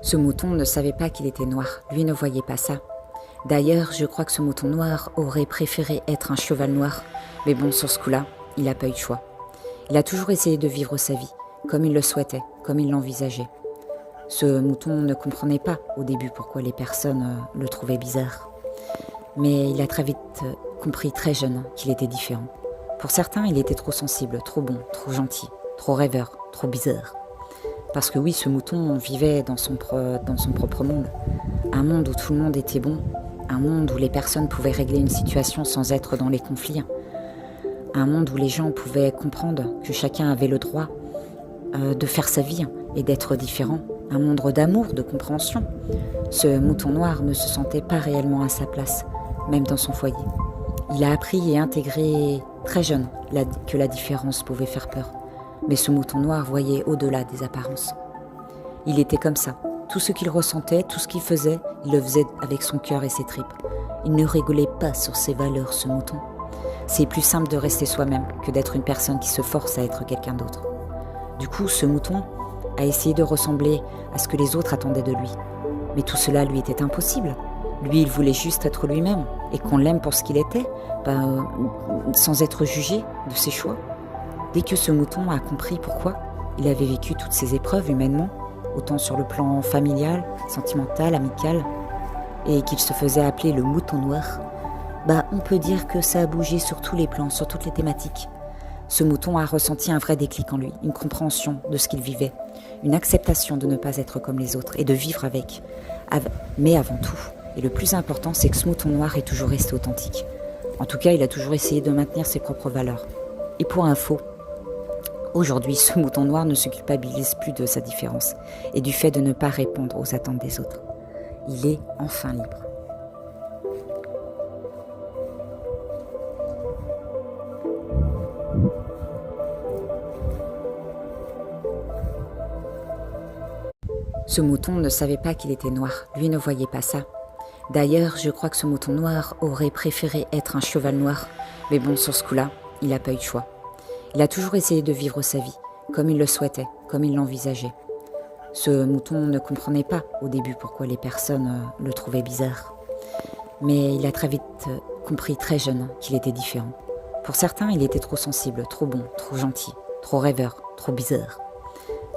Ce mouton ne savait pas qu'il était noir, lui ne voyait pas ça. D'ailleurs, je crois que ce mouton noir aurait préféré être un cheval noir, mais bon, sur ce coup-là, il n'a pas eu de choix. Il a toujours essayé de vivre sa vie, comme il le souhaitait, comme il l'envisageait. Ce mouton ne comprenait pas au début pourquoi les personnes le trouvaient bizarre. Mais il a très vite compris, très jeune, qu'il était différent. Pour certains, il était trop sensible, trop bon, trop gentil, trop rêveur, trop bizarre. Parce que oui, ce mouton vivait dans son propre monde. Un monde où tout le monde était bon, un monde où les personnes pouvaient régler une situation sans être dans les conflits. Un monde où les gens pouvaient comprendre que chacun avait le droit de faire sa vie et d'être différent. Un monde d'amour, de compréhension. Ce mouton noir ne se sentait pas réellement à sa place, même dans son foyer. Il a appris et intégré très jeune que la différence pouvait faire peur. Mais ce mouton noir voyait au-delà des apparences. Il était comme ça. Tout ce qu'il ressentait, tout ce qu'il faisait, il le faisait avec son cœur et ses tripes. Il ne rigolait pas sur ses valeurs, ce mouton. C'est plus simple de rester soi-même que d'être une personne qui se force à être quelqu'un d'autre. Du coup, ce mouton a essayé de ressembler à ce que les autres attendaient de lui. Mais tout cela lui était impossible. Lui, il voulait juste être lui-même et qu'on l'aime pour ce qu'il était, sans être jugé de ses choix. Dès que ce mouton a compris pourquoi il avait vécu toutes ces épreuves humainement, autant sur le plan familial, sentimental, amical, et qu'il se faisait appeler le mouton noir, on peut dire que ça a bougé sur tous les plans, sur toutes les thématiques. Ce mouton a ressenti un vrai déclic en lui, une compréhension de ce qu'il vivait, une acceptation de ne pas être comme les autres et de vivre avec. Mais avant tout, et le plus important, c'est que ce mouton noir est toujours resté authentique. En tout cas, il a toujours essayé de maintenir ses propres valeurs. Et pour info, aujourd'hui, ce mouton noir ne se culpabilise plus de sa différence et du fait de ne pas répondre aux attentes des autres. Il est enfin libre. Ce mouton ne savait pas qu'il était noir, lui ne voyait pas ça. D'ailleurs, je crois que ce mouton noir aurait préféré être un cheval noir, mais bon, sur ce coup-là, il n'a pas eu de choix. Il a toujours essayé de vivre sa vie, comme il le souhaitait, comme il l'envisageait. Ce mouton ne comprenait pas au début pourquoi les personnes le trouvaient bizarre. Mais il a très vite compris, très jeune, qu'il était différent. Pour certains, il était trop sensible, trop bon, trop gentil, trop rêveur, trop bizarre.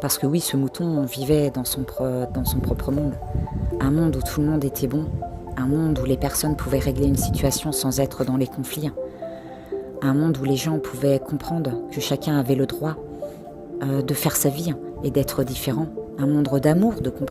Parce que oui, ce mouton vivait dans son propre monde. Un monde où tout le monde était bon, un monde où les personnes pouvaient régler une situation sans être dans les conflits. Un monde où les gens pouvaient comprendre que chacun avait le droit de faire sa vie et d'être différent. Un monde d'amour, de compréhension.